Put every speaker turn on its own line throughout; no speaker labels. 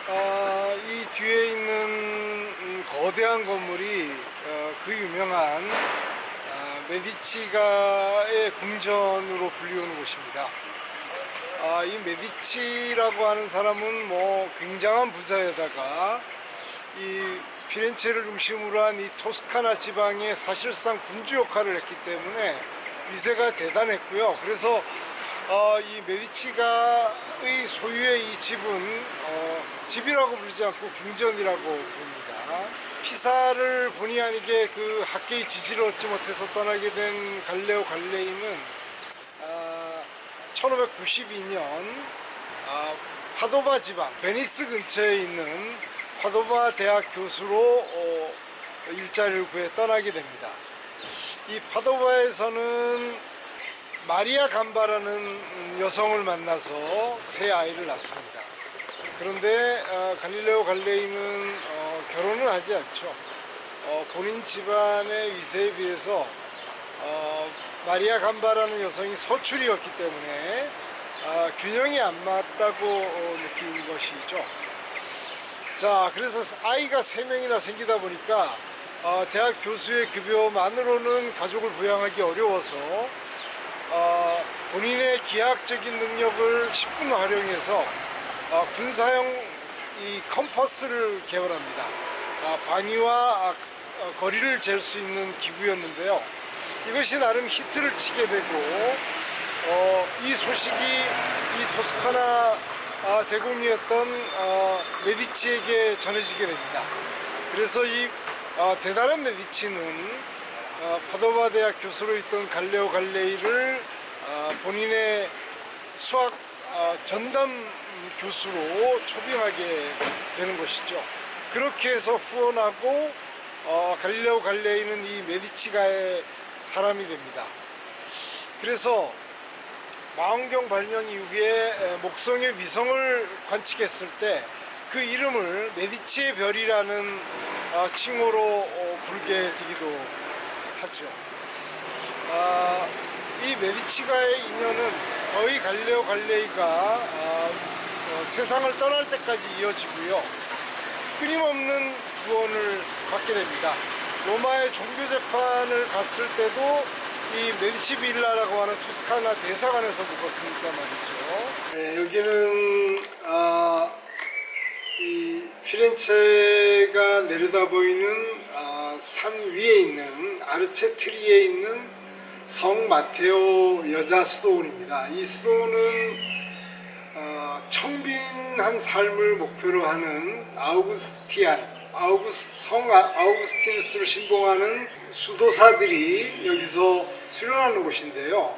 이 뒤에 있는 거대한 건물이 그 유명한 메디치가의 궁전으로 불리우는 곳입니다. 이 메디치라고 하는 사람은 뭐 굉장한 부자에다가 이 피렌체를 중심으로 한 이 토스카나 지방에 사실상 군주 역할을 했기 때문에 위세가 대단했고요. 그래서 이 메디치가의 소유의 이 집은 집이라고 부르지 않고 궁전이라고 부릅니다. 피사를 본의 아니게 그 학계의 지지를 얻지 못해서 떠나게 된 갈릴레오 갈릴레이는 1592년 파도바 지방 베니스 근처에 있는 파도바 대학 교수로 일자리를 구해 떠나게 됩니다. 이 파도바에서는 마리아 감바라는 여성을 만나서 새 아이를 낳습니다. 그런데 갈릴레오 갈릴레이는 결혼을 하지 않죠. 본인 집안의 위세에 비해서 마리아 감바라는 여성이 서출이었기 때문에 균형이 안 맞다고 느낀 것이죠. 자, 그래서 아이가 3명이나 생기다 보니까 대학 교수의 급여만으로는 가족을 부양하기 어려워서 본인의 기하학적인 능력을 10분 활용해서 군사용 이 컴퍼스를 개발합니다. 방위와 거리를 잴 수 있는 기구였는데요. 이것이 나름 히트를 치게 되고 이 소식이 이 토스카나 대공이었던 메디치에게 전해지게 됩니다. 그래서 이 대단한 메디치는 파도바 대학 교수로 있던 갈릴레오 갈릴레이를 본인의 수학 전담 교수로 초빙하게 되는 것이죠. 그렇게 해서 후원하고 갈릴레오 갈릴레이는 이 메디치가의 사람이 됩니다. 그래서 망원경 발명 이후에 목성의 위성을 관측했을 때 그 이름을 메디치의 별이라는 칭호로 부르게 되기도 하죠. 이 메디치가의 인연은 거의 갈릴레오 갈릴레이가 세상을 떠날 때까지 이어지고요. 끊임없는 구원을 받게 됩니다. 로마의 종교 재판을 갔을 때도 이 메디치 빌라라고 하는 토스카나 대사관에서 묵었으니까 말이죠. 네, 여기는 이 피렌체가 내려다 보이는 산 위에 있는 아르체트리에 있는 성 마테오 여자 수도원입니다. 이 수도원은 청빈한 삶을 목표로 하는 성 아우구스티누스를 신봉하는 수도사들이 여기서 수련하는 곳인데요.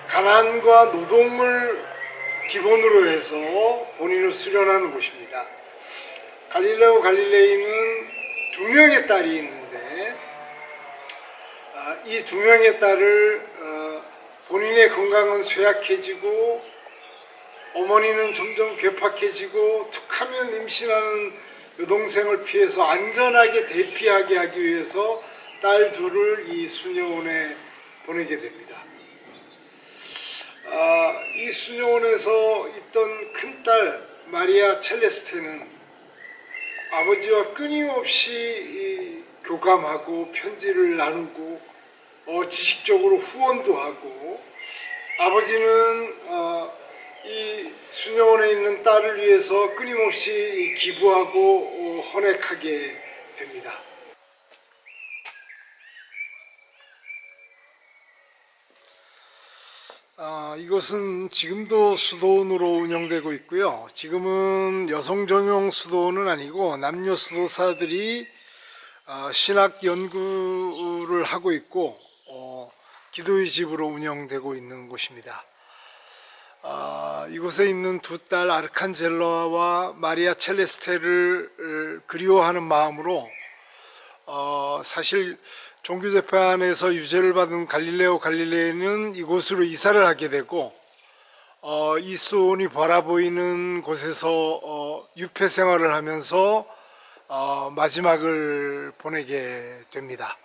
가난과 노동을 기본으로 해서 본인을 수련하는 곳입니다. 갈릴레오 갈릴레이는 2명의 딸이 있는데 이 2명의 딸을 본인의 건강은 쇠약해지고 어머니는 점점 괴팍해지고 툭하면 임신하는 여동생을 피해서 안전하게 대피하게 하기 위해서 딸 둘을 이 수녀원에 보내게 됩니다. 이 수녀원에서 있던 큰딸 마리아 첼레스테는 아버지와 끊임없이 교감하고 편지를 나누고 지식적으로 후원도 하고 아버지는 이 수녀원에 있는 딸을 위해서 끊임없이 기부하고 헌액하게 됩니다. 이것은 지금도 수도원으로 운영되고 있고요. 지금은 여성 전용 수도원은 아니고 남녀 수도사들이 신학 연구를 하고 있고 기도의 집으로 운영되고 있는 곳입니다. 이곳에 있는 두 딸 아르칸젤라와 마리아 첼레스테를 그리워하는 마음으로 사실 종교재판에서 유죄를 받은 갈릴레오 갈릴레이는 이곳으로 이사를 하게 되고 이 수도원이 바라보이는 곳에서 유폐 생활을 하면서 마지막을 보내게 됩니다.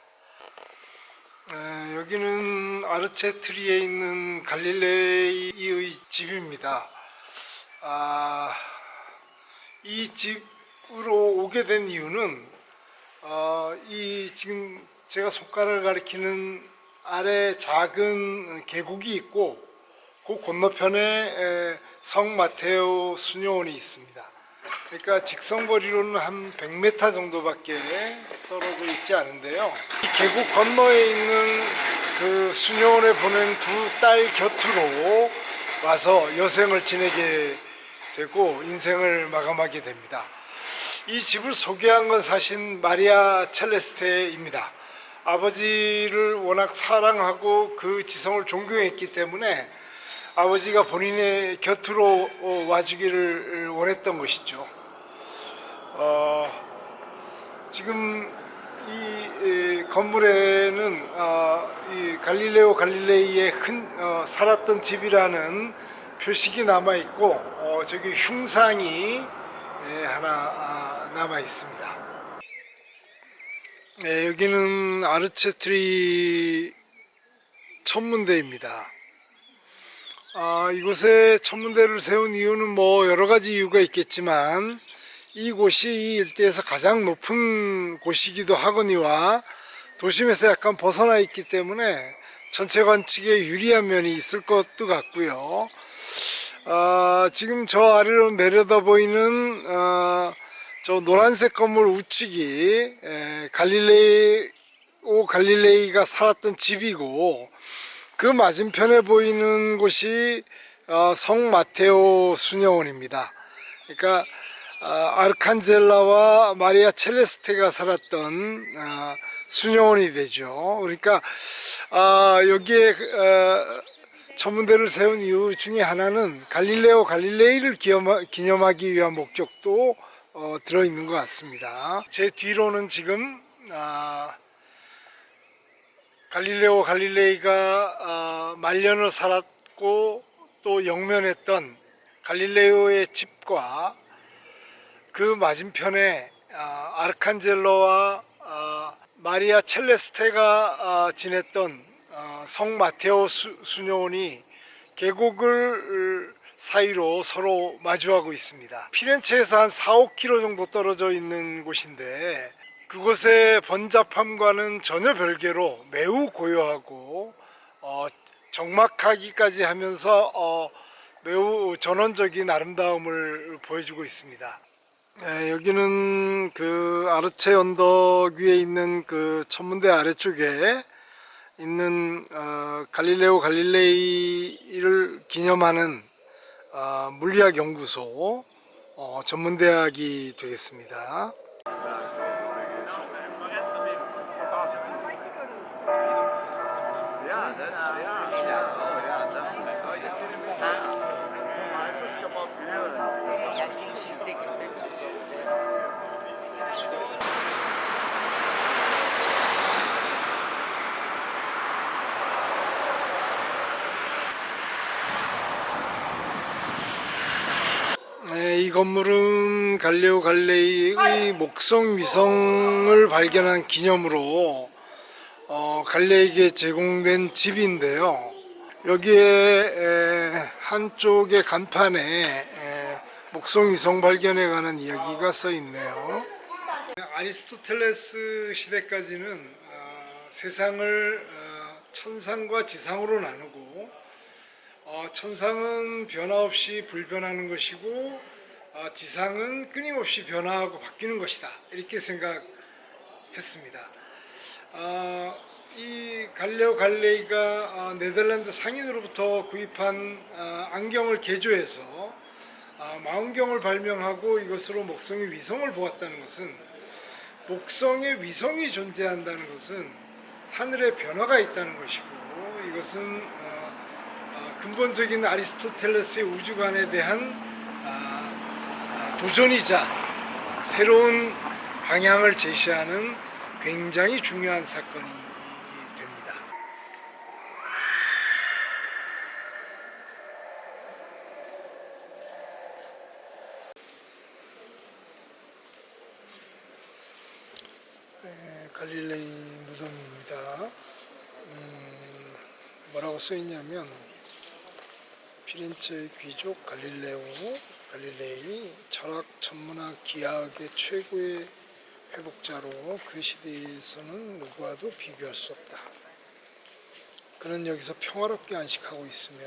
여기는 아르체트리에 있는 갈릴레이의 집입니다. 아, 이 집으로 오게 된 이유는 이 지금 제가 손가락을 가리키는 아래 작은 계곡이 있고 그 건너편에 성 마테오 수녀원이 있습니다. 그러니까 직선거리로는 한 100m 정도밖에 떨어져 있지 않은데요. 이 계곡 건너에 있는 그 수녀원에 보낸 두 딸 곁으로 와서 여생을 지내게 되고 인생을 마감하게 됩니다. 이 집을 소개한 건 사실 마리아 첼레스테입니다. 아버지를 워낙 사랑하고 그 지성을 존경했기 때문에 아버지가 본인의 곁으로 와주기를 원했던 것이죠. 지금 이 건물에는 이 갈릴레오 갈릴레이의 살았던 집이라는 표식이 남아 있고 저기 흉상이 하나 남아 있습니다. 여기는 아르체트리 천문대입니다. 이곳에 천문대를 세운 이유는 뭐 여러 가지 이유가 있겠지만 이곳이 이 일대에서 가장 높은 곳이기도 하거니와 도심에서 약간 벗어나 있기 때문에 전체 관측에 유리한 면이 있을 것도 같고요. 지금 저 아래로 내려다 보이는 저 노란색 건물 우측이 갈릴레이가 살았던 집이고 그 맞은편에 보이는 곳이 성 마테오 수녀원입니다. 그러니까 아르칸젤라와 마리아 첼레스테가 살았던 수녀원이 되죠. 그러니까 여기에 천문대를 세운 이유 중에 하나는 갈릴레오 갈릴레이를 기념하기 위한 목적도 들어있는 것 같습니다. 제 뒤로는 지금 갈릴레오 갈릴레이가 말년을 살았고 또 영면했던 갈릴레오의 집과 그 맞은편에 아르칸젤로와 마리아 첼레스테가 지냈던 성 마테오 수녀원이 계곡을 사이로 서로 마주하고 있습니다. 피렌체에서 한 4-5km 정도 떨어져 있는 곳인데 그곳의 번잡함과는 전혀 별개로 매우 고요하고 적막하기까지 하면서 매우 전원적인 아름다움을 보여주고 있습니다. 여기는 그 아르체 언덕 위에 있는 그 천문대 아래쪽에 있는 갈릴레오 갈릴레이를 기념하는 물리학 연구소 전문대학이 되겠습니다. 이 건물은 갈릴레오 갈릴레이의 목성 위성을 발견한 기념으로 갈릴레이에게 제공된 집인데요. 여기에 한쪽의 간판에 목성 위성 발견에 관한 이야기가 써 있네요. 아리스토텔레스 시대까지는 세상을 천상과 지상으로 나누고 천상은 변화 없이 불변하는 것이고 지상은 끊임없이 변화하고 바뀌는 것이다, 이렇게 생각했습니다. 이 갈릴레오 갈릴레이가 네덜란드 상인으로부터 구입한 안경을 개조해서 망원경을 발명하고 이것으로 목성의 위성을 보았다는 것은, 목성에 위성이 존재한다는 것은 하늘에 변화가 있다는 것이고, 이것은 근본적인 아리스토텔레스의 우주관에 대한 도전이자 새로운 방향을 제시하는 굉장히 중요한 사건이 됩니다. 갈릴레이 무덤입니다. 뭐라고 써있냐면 피렌체의 귀족 갈릴레이 철학, 천문학, 기하학의 최고의 회복자로 그 시대에서는 누구와도 비교할 수 없다. 그는 여기서 평화롭게 안식하고 있으며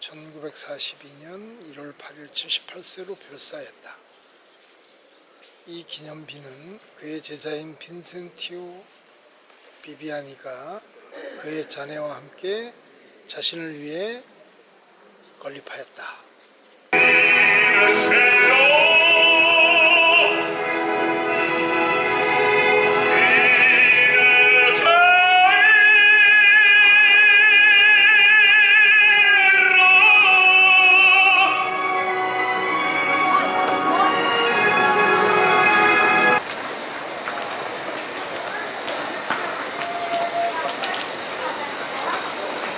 1942년 1월 8일 78세로 별사했다. 이 기념비는 그의 제자인 빈센티오 비비아니가 그의 자네와 함께 자신을 위해 건립하였다.